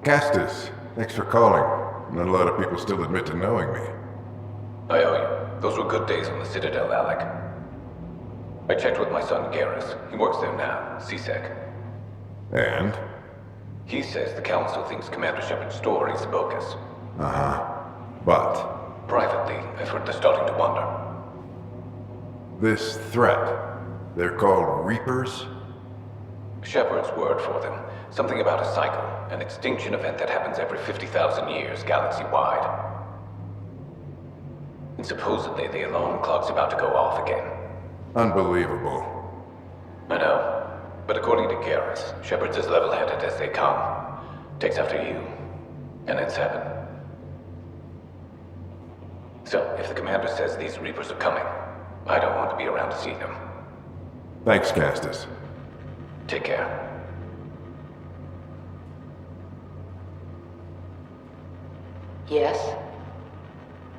Castus, thanks for calling. Not a lot of people still admit to knowing me. I owe you. Those were good days on the Citadel, Alec. I checked with my son Garrusse. He works there now, CSEC. And? He says the Council thinks Commander Shepard's story is bogus. But? Privately, I've heard they're starting to wonder. This threat, they're called Reapers? Shepard's word for them. Something about a cycle, an extinction event that happens every 50,000 years, galaxy-wide. And supposedly the alarm clock's about to go off again. Unbelievable. I know. But according to Garrusse, Shepard's as level-headed as they come. Takes after you. And it's heaven. So, if the Commander says these Reapers are coming, I don't want to be around to see them. Thanks, Castus. Take care. Yes?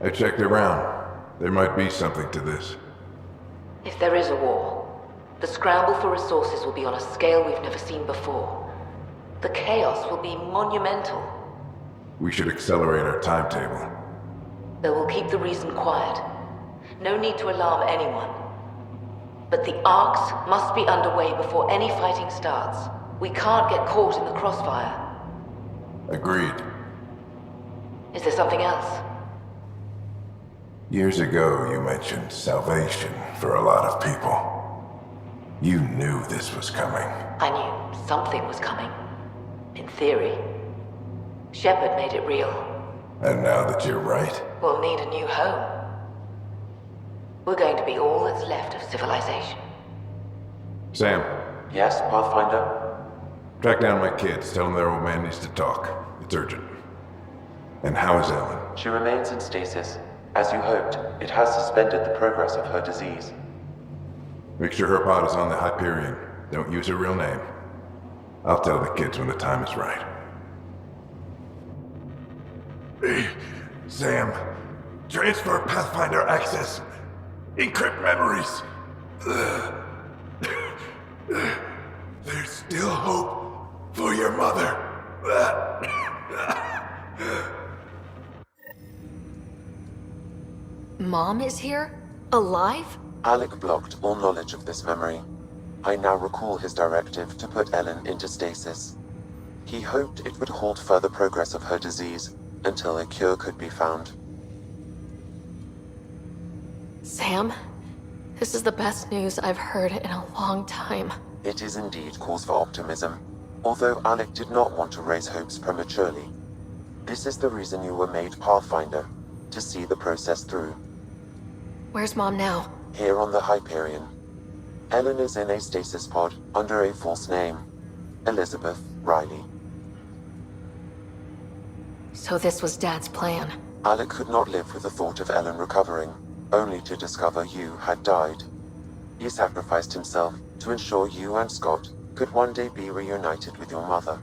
I checked around. There might be something to this. If there is a war, the scramble for resources will be on a scale we've never seen before. The chaos will be monumental. We should accelerate our timetable. But we'll keep the reason quiet. No need to alarm anyone. But the arcs must be underway before any fighting starts. We can't get caught in the crossfire. Agreed. Is there something else? Years ago, you mentioned salvation for a lot of people. You knew this was coming. I knew something was coming. In theory. Shepard made it real. And now that you're right, We'll need a new home. We're going to be all that's left of civilization. Sam, Yes, Pathfinder? track down my kids. Tell them their old man needs to talk. It's urgent. And how is Ellen? She remains in stasis. As you hoped, it has suspended the progress of her disease. Make sure her pod is on the Hyperion. Don't use her real name. I'll tell the kids when the time is right. Hey, Sam. Transfer Pathfinder access. Encrypt memories. There's still hope for your mother. Mom is here? Alive? Alec blocked all knowledge of this memory. I now recall his directive to put Ellen into stasis. He hoped it would halt further progress of her disease until a cure could be found. Sam? This is the best news I've heard in a long time. It is indeed cause for optimism, although Alec did not want to raise hopes prematurely. This is the reason you were made Pathfinder, to see the process through. Where's Mom now? Here on the Hyperion. Ellen is in a stasis pod under a false name, Elizabeth Riley. So this was Dad's plan. Alec could not live with the thought of Ellen recovering, only to discover you had died. He sacrificed himself to ensure you and Scott could one day be reunited with your mother.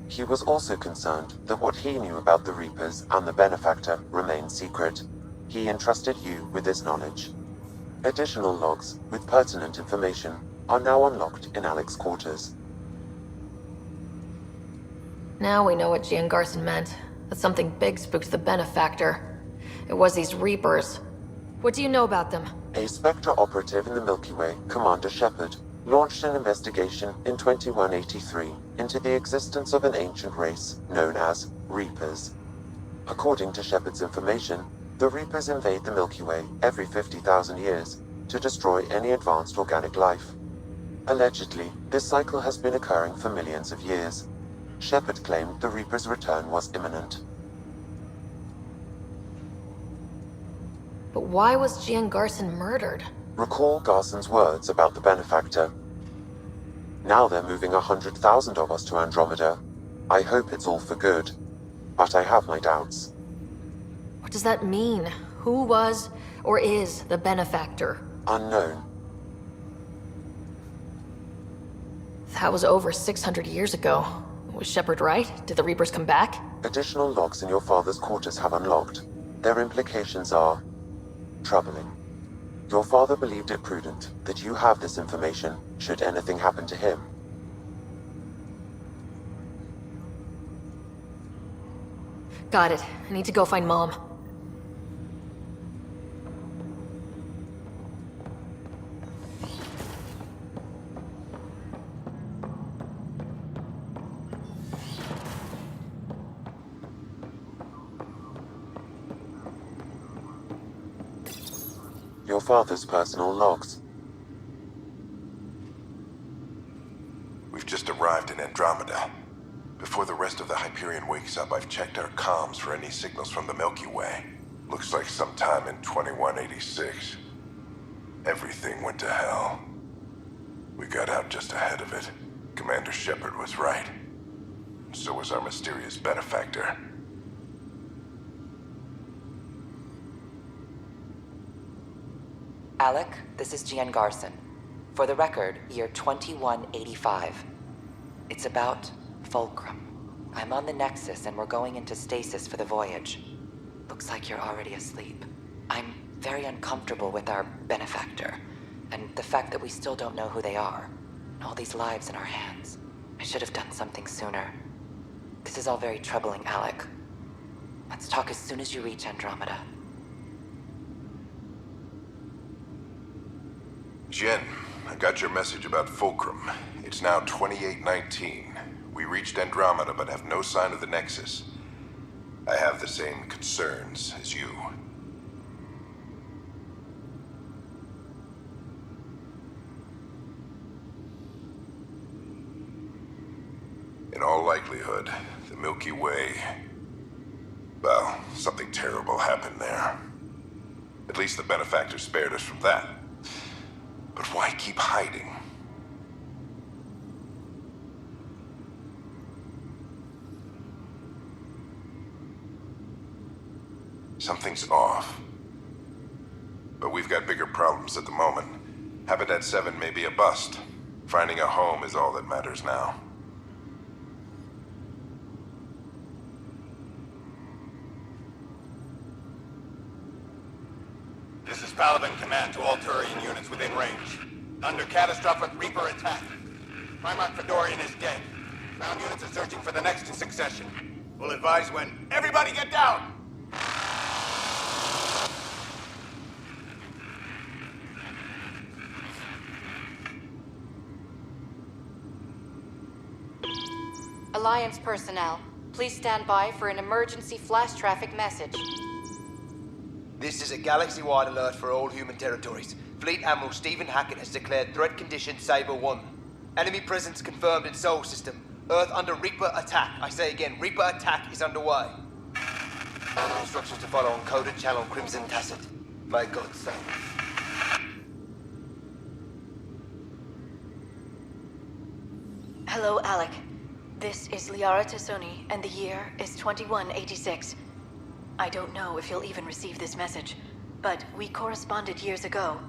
He was also concerned that what he knew about the Reapers and the Benefactor remained secret. He entrusted you with this knowledge. Additional logs with pertinent information are now unlocked in Alec's quarters. Now we know what Gian Garson meant. That something big spooked the Benefactor. It was these Reapers. What do you know about them? A Spectre operative in the Milky Way, Commander Shepard, launched an investigation in 2183 into the existence of an ancient race known as Reapers. According to Shepard's information, the Reapers invade the Milky Way every 50,000 years to destroy any advanced organic life. Allegedly, this cycle has been occurring for millions of years. Shepard claimed the Reapers' return was imminent. But why was Gian Garson murdered? Recall Garson's words about the Benefactor. Now they're moving 100,000 of us to Andromeda. I hope it's all for good, but I have my doubts. What does that mean? Who was or is the Benefactor? Unknown. That was over 600 years ago. Was Shepard right? Did the Reapers come back? Additional logs in your father's quarters have unlocked. Their implications are troubling. Your father believed it prudent that you have this information should anything happen to him. Got it. I need to go find Mom. Your father's personal logs. We've just arrived in Andromeda. Before the rest of the Hyperion wakes up, I've checked our comms for any signals from the Milky Way. Looks like sometime in 2186. Everything went to hell. We got out just ahead of it. Commander Shepard was right. So was our mysterious benefactor. Alec, this is Garruse. For the record, year 2185. It's about Fulcrum. I'm on the Nexus and we're going into stasis for the voyage. Looks like you're already asleep. I'm very uncomfortable with our benefactor, and the fact that we still don't know who they are, and all these lives in our hands. I should have done something sooner. This is all very troubling, Alec. Let's talk as soon as you reach Andromeda. Jen, I got your message about Fulcrum. It's now 2819. We reached Andromeda but have no sign of the Nexus. I have the same concerns as you. In all likelihood, the Milky Way... well, something terrible happened there. At least the benefactor spared us from that. But why keep hiding? Something's off. But we've got bigger problems at the moment. Habitat 7 may be a bust. Finding a home is all that matters now. This is Paladin Command to all Turian units within range. Under catastrophic Reaper attack. Primarch Fedorian is dead. Ground units are searching for the next in succession. We'll advise when. Everybody get down! Alliance personnel, please stand by for an emergency flash traffic message. This is a galaxy-wide alert for all human territories. Fleet Admiral Stephen Hackett has declared threat condition Saber 1. Enemy presence confirmed in Sol System. Earth under Reaper attack. I say again, Reaper attack is underway. Instructions to follow on coded channel Crimson Tacit. May God save. Hello, Alec. This is Liaре Tassoni, and the year is 2186. I don't know if you'll even receive this message, but we corresponded years ago.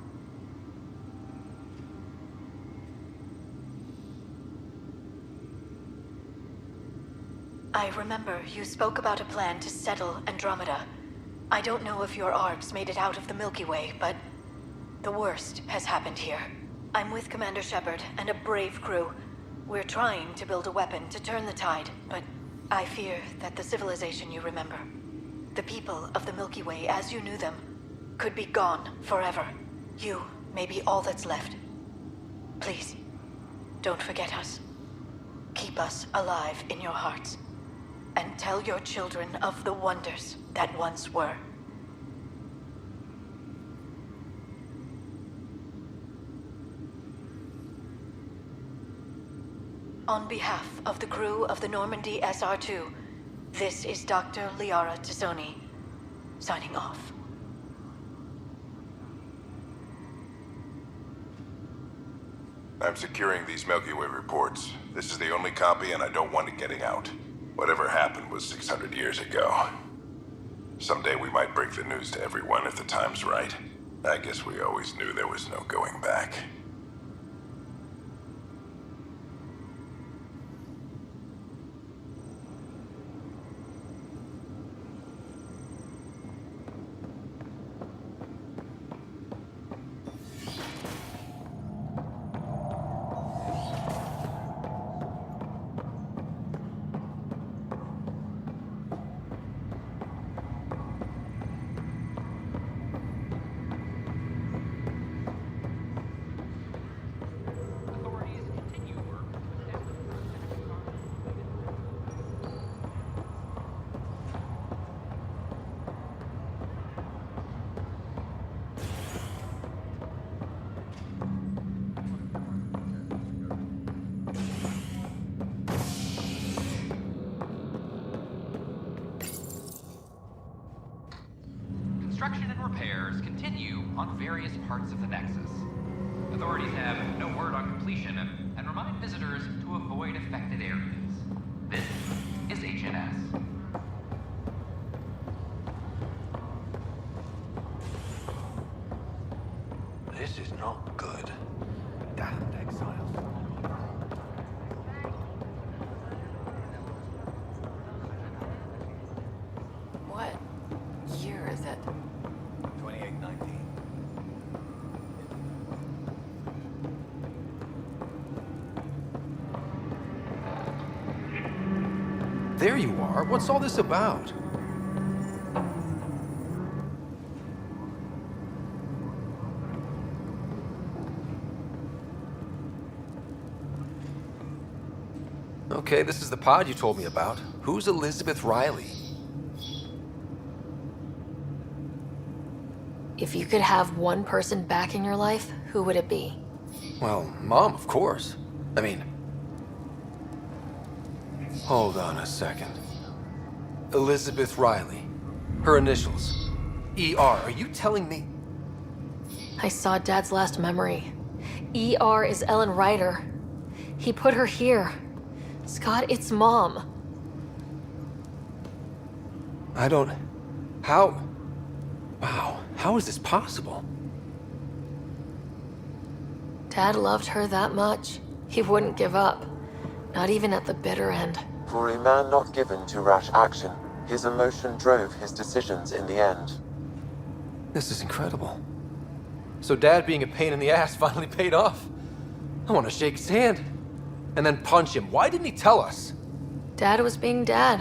I remember you spoke about a plan to settle Andromeda. I don't know if your arcs made it out of the Milky Way, but the worst has happened here. I'm with Commander Shepard and a brave crew. We're trying to build a weapon to turn the tide, but I fear that the civilization you remember, the people of the Milky Way as you knew them, could be gone forever. You may be all that's left. Please, don't forget us. Keep us alive in your hearts. And tell your children of the wonders that once were. On behalf of the crew of the Normandy SR2, this is Dr. Liare Tassoni, signing off. I'm securing these Milky Way reports. This is the only copy and I don't want it getting out. Whatever happened was 600 years ago. Someday we might break the news to everyone if the time's right. I guess we always knew there was no going back. construction and repairs continue on various parts of the Nexus. Authorities have no word on completion and remind visitors to avoid affected areas. This is HNS. This is not good. Damned exiles. What year is it? 2819. There you are. What's all this about? Okay, this is the pod you told me about. Who's Elizabeth Riley? If you could have one person back in your life, who would it be? Well, Mom, of course. I mean... Hold on a second. Elizabeth Riley. Her initials. ER. Are you telling me? I saw Dad's last memory. ER is Ellen Ryder. He put her here. Scott, it's Mom. I don't... How... Wow, how is this possible? Dad loved her that much. He wouldn't give up. Not even at the bitter end. For a man not given to rash action, his emotion drove his decisions in the end. This is incredible. So Dad being a pain in the ass finally paid off? I want to shake his hand. And then punch him. Why didn't he tell us? Dad was being Dad.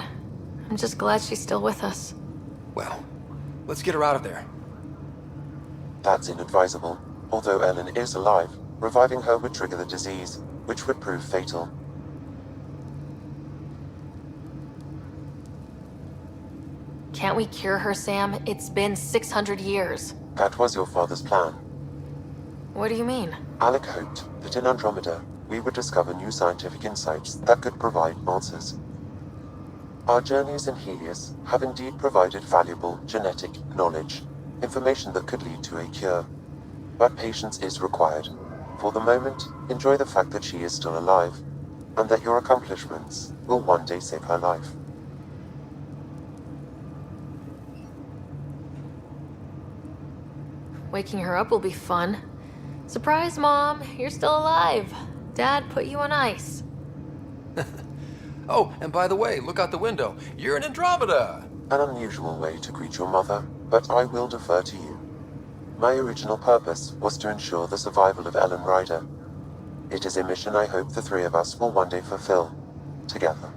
I'm just glad she's still with us. Well, let's get her out of there. That's inadvisable. Although Ellen is alive, reviving her would trigger the disease, which would prove fatal. Can't we cure her, Sam? It's been 600 years. That was your father's plan. What do you mean? Alec hoped that in Andromeda, we would discover new scientific insights that could provide answers. Our journeys in Helios have indeed provided valuable genetic knowledge, information that could lead to a cure. But patience is required. For the moment, enjoy the fact that she is still alive, and that your accomplishments will one day save her life. Waking her up will be fun. Surprise, Mom! You're still alive. Dad put you on ice. Oh, and by the way, look out the window. You're in Andromeda! An unusual way to greet your mother, but I will defer to you. My original purpose was to ensure the survival of Ellen Ryder. It is a mission I hope the three of us will one day fulfill, together.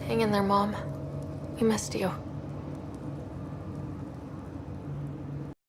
Hang in there, Mom. We missed you.